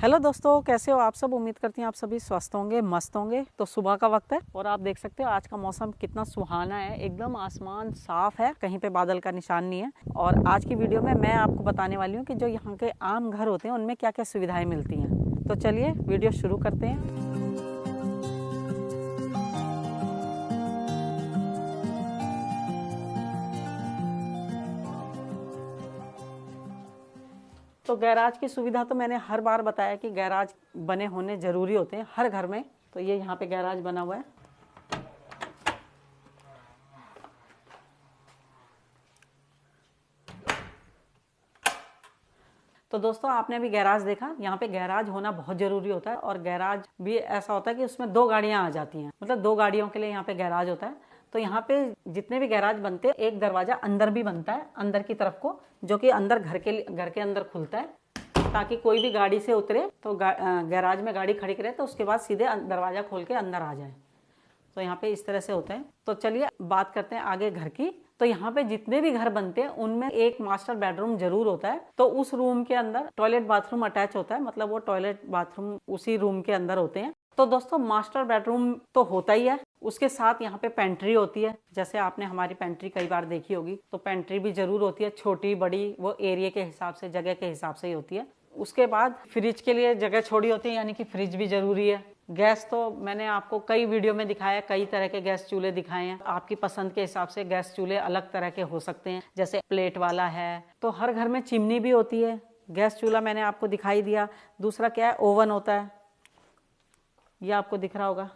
Hello दोस्तों, कैसे हो आप सब। उम्मीद करती हैं आप सभी स्वस्थ होंगे, मस्त होंगे। तो सुबह का वक्त है और आप देख सकते हो आज का मौसम कितना सुहाना है। एकदम आसमान साफ है, कहीं पे बादल का निशान नहीं है। और आज की वीडियो में मैं आपको बताने वाली हूँ कि जो यहाँ के आम घर होते हैं उनमें क्या क्या सुविधाएं मिलती हैं। तो चलिए वीडियो शुरू करते हैं। तो गैराज की सुविधा तो मैंने हर बार बताया कि गैराज बने होने ज़रूरी होते हैं हर घर में। तो ये यहाँ पे गैराज बना हुआ है। तो दोस्तों, आपने अभी गैराज देखा, यहाँ पे गैराज होना बहुत ज़रूरी होता है। और गैराज भी ऐसा होता है कि उसमें 2 गाड़ियाँ आ जाती हैं, मतलब 2 गाड़ियों के लिए यहाँ पे गैराज होता है। तो यहाँ पे जितने भी गैराज बनते हैं, एक दरवाज़ा अंदर भी बनता है, अंदर की तरफ को, जो कि अंदर घर के अंदर खुलता है, ताकि कोई भी गाड़ी से उतरे तो गैराज में गाड़ी खड़ी करे तो उसके बाद सीधे दरवाज़ा खोल के अंदर आ जाए। तो यहाँ पे इस तरह से होता है। तो चलिए बात करते हैं आगे घर की। तो यहाँ पे जितने भी घर बनते हैं उनमें एक मास्टर बेडरूम जरूर होता है। तो उस रूम के अंदर टॉयलेट बाथरूम अटैच होता है, मतलब वो टॉयलेट बाथरूम उसी रूम के अंदर होते हैं। तो दोस्तों, मास्टर बेडरूम तो होता ही है, उसके साथ यहाँ पे पेंट्री होती है। जैसे आपने हमारी पेंट्री कई बार देखी होगी, तो पेंट्री भी जरूर होती है, छोटी बड़ी वो एरिया के हिसाब से, जगह के हिसाब से ही होती है। उसके बाद फ्रिज के लिए जगह छोड़ी होती है, यानी कि फ्रिज भी जरूरी है। गैस तो मैंने आपको कई वीडियो में दिखाया, कई तरह के गैस चूल्हे दिखाए हैं। आपकी पसंद के हिसाब से गैस चूल्हे अलग तरह के हो सकते हैं, जैसे प्लेट वाला है। तो हर घर में चिमनी भी होती है। गैस चूल्हा मैंने आपको दिखाई दिया। दूसरा क्या है, ओवन होता है, ये आपको दिख रहा होगा,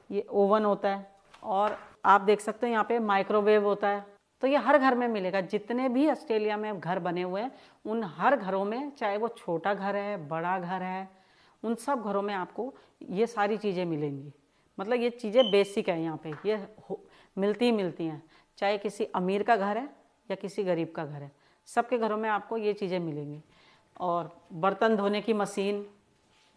ये ओवन होता है। और आप देख सकते हो यहाँ पे माइक्रोवेव होता है। तो ये हर घर में मिलेगा। जितने भी ऑस्ट्रेलिया में घर बने हुए हैं उन हर घरों में, चाहे वो छोटा घर है बड़ा घर है, उन सब घरों में आपको ये सारी चीज़ें मिलेंगी। मतलब ये चीज़ें बेसिक है, यहाँ पे ये मिलती ही मिलती हैं। चाहे किसी अमीर का घर है या किसी गरीब का घर है, सबके घरों में आपको ये चीज़ें मिलेंगी। और बर्तन धोने की मशीन,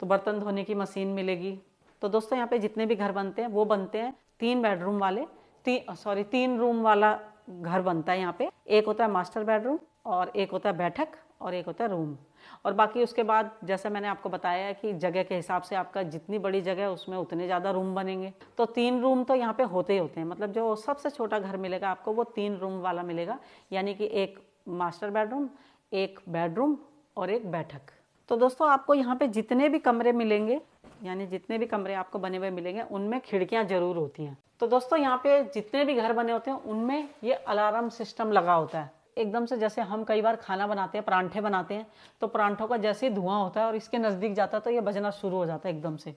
तो बर्तन धोने की मशीन मिलेगी। तो दोस्तों, यहाँ पे जितने भी घर बनते हैं वो बनते हैं 3 बेडरूम वाले, 3 रूम वाला घर बनता है यहाँ पे। एक होता है मास्टर बेडरूम, और एक होता है बैठक, और एक होता है रूम। और बाकी उसके बाद जैसे मैंने आपको बताया है कि जगह के हिसाब से आपका जितनी बड़ी जगह है उसमें उतने ज़्यादा रूम बनेंगे। तो 3 रूम तो यहाँ पे होते ही होते हैं। मतलब जो सबसे छोटा घर मिलेगा आपको वो 3 रूम वाला मिलेगा, यानी कि एक मास्टर बेडरूम, एक बेडरूम और एक बैठक। तो दोस्तों, आपको यहाँ पे जितने भी कमरे मिलेंगे, यानी जितने भी कमरे आपको बने हुए मिलेंगे, उनमें खिड़कियाँ जरूर होती हैं। तो दोस्तों, यहाँ पे जितने भी घर बने होते हैं उनमें ये अलार्म सिस्टम लगा होता है। एकदम से जैसे हम कई बार खाना बनाते हैं, परांठे बनाते हैं, तो परांठों का जैसे ही धुआं होता है और इसके नज़दीक जाता है तो ये बजना शुरू हो जाता है एकदम से।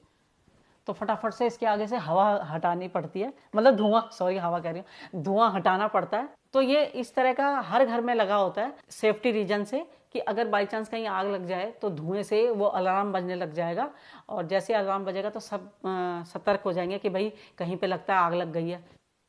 तो फटाफट से इसके आगे से हवा हटानी पड़ती है, मतलब धुआं, सॉरी हवा कह रही हूँ, धुआं हटाना पड़ता है। तो ये इस तरह का हर घर में लगा होता है, सेफ्टी रीजन से, कि अगर बाई चांस कहीं आग लग जाए तो धुएं से वो अलार्म बजने लग जाएगा। और जैसे अलार्म बजेगा तो सब सतर्क हो जाएंगे कि भाई कहीं पे लगता है आग लग गई है।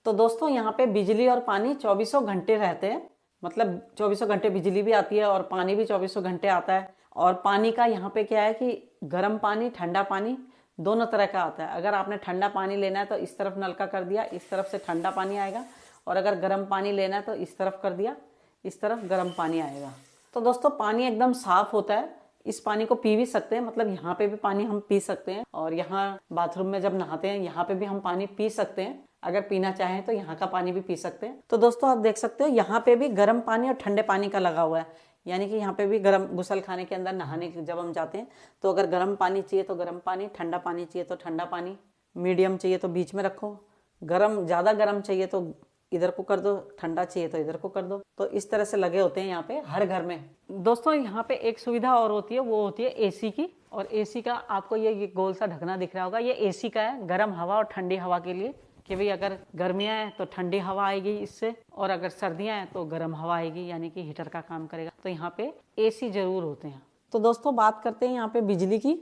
तो दोस्तों, यहाँ पे बिजली और पानी 24 घंटे रहते हैं। मतलब 24 घंटे बिजली भी आती है और पानी भी 24 घंटे आता है। और पानी का यहाँ पे क्या है कि गर्म पानी, ठंडा पानी दोनों तरह का आता है। अगर आपने ठंडा पानी लेना है तो इस तरफ नलका कर दिया, इस तरफ से ठंडा पानी आएगा। और अगर गर्म पानी लेना है तो इस तरफ कर दिया, इस तरफ गर्म पानी आएगा। तो दोस्तों, पानी एकदम साफ होता है। इस पानी को पी भी सकते हैं, मतलब यहाँ पे भी पानी हम पी सकते हैं। और यहाँ बाथरूम में जब नहाते हैं यहाँ पे भी हम पानी पी सकते हैं। अगर पीना चाहें तो यहाँ का पानी भी पी सकते हैं। तो दोस्तों, आप देख सकते हो यहाँ पे भी गर्म पानी और ठंडे पानी का लगा हुआ है। यानी कि यहाँ पे भी गर्म, गुसल खाने के अंदर नहाने जब हम जाते हैं तो अगर गर्म पानी चाहिए तो गर्म पानी, ठंडा पानी चाहिए तो ठंडा पानी, मीडियम चाहिए तो बीच में रखो, गर्म, ज़्यादा गर्म चाहिए तो इधर को कर दो, ठंडा चाहिए तो इधर को कर दो। तो इस तरह से लगे होते हैं यहाँ पे हर घर में। दोस्तों, यहाँ पे एक सुविधा और होती है, वो होती है एसी की। और एसी का आपको ये गोल सा ढकना दिख रहा होगा, ये एसी का है, गर्म हवा और ठंडी हवा के लिए, कि भाई अगर गर्मियाँ हैं तो ठंडी हवा आएगी इससे, और अगर सर्दियाँ हैं तो गर्म हवा आएगी, यानी कि हीटर का काम करेगा। तो यहाँ पे एसी जरूर होते हैं। तो दोस्तों, बात करते हैं यहाँ पे बिजली की।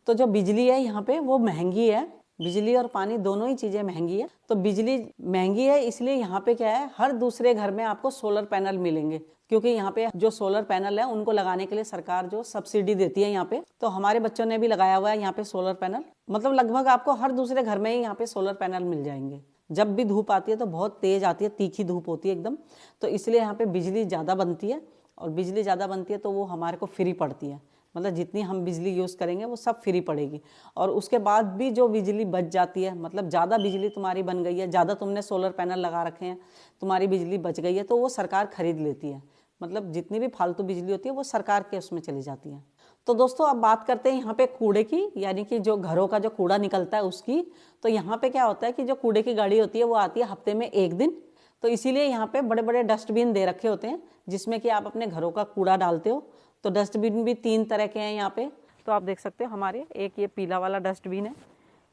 तो जो बिजली है यहाँ पे वो महंगी है। बिजली और पानी दोनों ही चीज़ें महंगी है। तो बिजली महंगी है इसलिए यहाँ पे क्या है, हर दूसरे घर में आपको सोलर पैनल मिलेंगे। क्योंकि यहाँ पे जो सोलर पैनल है उनको लगाने के लिए सरकार जो सब्सिडी देती है यहाँ पे, तो हमारे बच्चों ने भी लगाया हुआ है यहाँ पे सोलर पैनल। मतलब लगभग आपको हर दूसरे घर में ही यहाँ पे सोलर पैनल मिल जाएंगे। जब भी धूप आती है तो बहुत तेज आती है, तीखी धूप होती है एकदम। तो इसलिए यहाँ पे बिजली ज़्यादा बनती है, और बिजली ज़्यादा बनती है तो वो हमारे को फ्री पड़ती है। मतलब जितनी हम बिजली यूज़ करेंगे वो सब फ्री पड़ेगी। और उसके बाद भी जो बिजली बच जाती है, मतलब ज़्यादा बिजली तुम्हारी बन गई है, ज़्यादा तुमने सोलर पैनल लगा रखे हैं, तुम्हारी बिजली बच गई है, तो वो सरकार खरीद लेती है। मतलब जितनी भी फालतू बिजली होती है वो सरकार के उसमें चली जाती है। तो दोस्तों अब बात करते हैं यहाँ पे कूड़े की, यानी कि जो घरों का जो कूड़ा निकलता है उसकी। तो यहाँ पे क्या होता है कि जो कूड़े की गाड़ी होती है वो आती है हफ्ते में 1 दिन। तो इसीलिए यहाँ पे बड़े बड़े डस्टबिन दे रखे होते हैं जिसमें कि आप अपने घरों का कूड़ा डालते हो। तो डस्टबिन भी 3 तरह के हैं यहाँ पे। तो आप देख सकते हो हमारे, एक ये पीला वाला डस्टबिन है,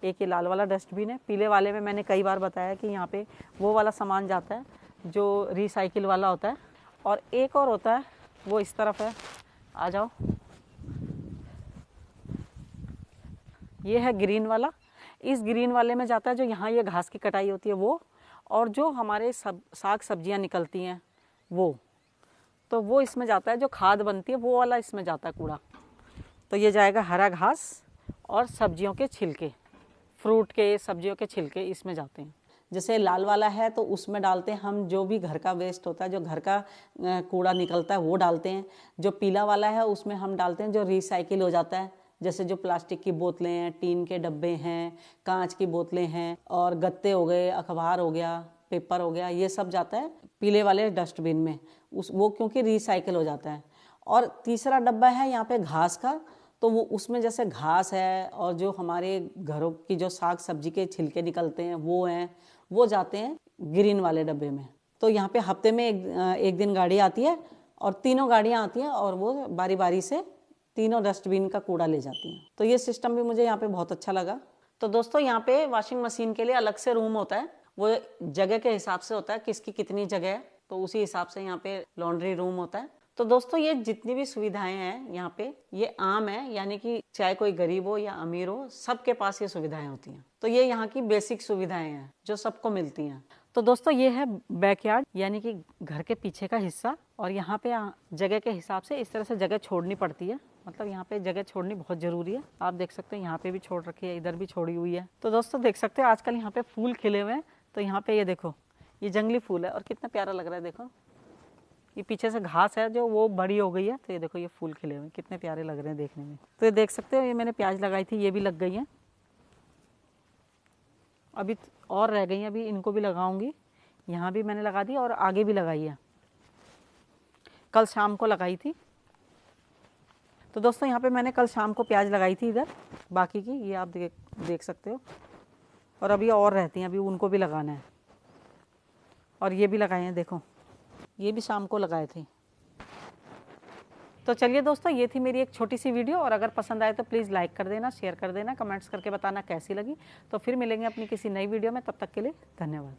एक ये लाल वाला डस्टबिन है। पीले वाले में मैंने कई बार बताया कि यहाँ पे वो वाला सामान जाता है जो रिसाइकिल वाला होता है, और एक और होता है वो इस तरफ है, आ जाओ, ये है ग्रीन वाला। इस ग्रीन वाले में जाता है जो यहाँ ये घास की कटाई होती है वो, और जो हमारे साग सब्जियाँ निकलती हैं वो, तो वो इसमें जाता है। जो खाद बनती है वो वाला इसमें जाता है कूड़ा। तो ये जाएगा हरा घास और सब्जियों के छिलके, फ्रूट के सब्जियों के छिलके इसमें जाते हैं। जैसे लाल वाला है तो उसमें डालते हैं हम जो भी घर का वेस्ट होता है, जो घर का कूड़ा निकलता है वो डालते हैं। जो पीला वाला है उसमें हम डालते हैं जो रिसाइकिल हो जाता है, जैसे जो प्लास्टिक की बोतलें हैं, टीन के डब्बे हैं, कांच की बोतलें हैं, और गत्ते हो गए, अखबार हो गया, पेपर हो गया, ये सब जाता है पीले वाले डस्टबिन में, वो क्योंकि रिसाइकिल हो जाता है। और तीसरा डब्बा है यहाँ पे घास का, तो वो उसमें जैसे घास है और जो हमारे घरों की जो साग सब्जी के छिलके निकलते हैं वो हैं, वो जाते हैं ग्रीन वाले डब्बे में। तो यहाँ पे हफ्ते में एक दिन गाड़ी आती है और तीनों गाड़ियाँ आती हैं और वो बारी बारी से तीनों डस्टबिन का कूड़ा ले जाती हैं। तो ये सिस्टम भी मुझे यहाँ पे बहुत अच्छा लगा। तो दोस्तों यहाँ पे वॉशिंग मशीन के लिए अलग से रूम होता है, वो जगह के हिसाब से होता है, किसकी कितनी जगह है, तो उसी हिसाब से यहाँ पे लॉन्ड्री रूम होता है। तो दोस्तों ये जितनी भी सुविधाएं हैं यहाँ पे ये आम है, यानी कि चाहे कोई गरीब हो या अमीर हो सबके पास ये सुविधाएं होती हैं। तो ये यहाँ की बेसिक सुविधाएं हैं जो सबको मिलती हैं। तो दोस्तों ये है बैकयार्ड, यानी कि घर के पीछे का हिस्सा, और यहाँ पे जगह के हिसाब से इस तरह से जगह छोड़नी पड़ती है। मतलब यहाँ पे जगह छोड़नी बहुत ज़रूरी है। आप देख सकते हैं यहाँ पे भी छोड़ रखी है, इधर भी छोड़ी हुई है। तो दोस्तों देख सकते हैं आजकल यहाँ पे फूल खिले हुए हैं। तो यहाँ पे ये देखो, ये जंगली फूल है और कितना प्यारा लग रहा है। देखो ये पीछे से घास है जो वो बड़ी हो गई है, तो ये देखो ये फूल खिले हुए हैं, कितने प्यारे लग रहे हैं देखने में। तो ये देख सकते हो, ये मैंने प्याज लगाई थी, ये भी लग गई है, अभी और रह गई हैं, अभी इनको भी लगाऊंगी। यहाँ भी मैंने लगा दी और आगे भी लगाई है, कल शाम को लगाई थी। तो दोस्तों यहाँ पे मैंने कल शाम को प्याज लगाई थी इधर, बाकी की ये आप देख सकते हो, और अभी और रहती हैं, अभी उनको भी लगाना है। और ये भी लगाए हैं, देखो ये भी शाम को लगाए थे। तो चलिए दोस्तों, ये थी मेरी एक छोटी सी वीडियो, और अगर पसंद आए तो प्लीज़ लाइक कर देना, शेयर कर देना, कमेंट्स करके बताना कैसी लगी। तो फिर मिलेंगे अपनी किसी नई वीडियो में, तब तक के लिए धन्यवाद।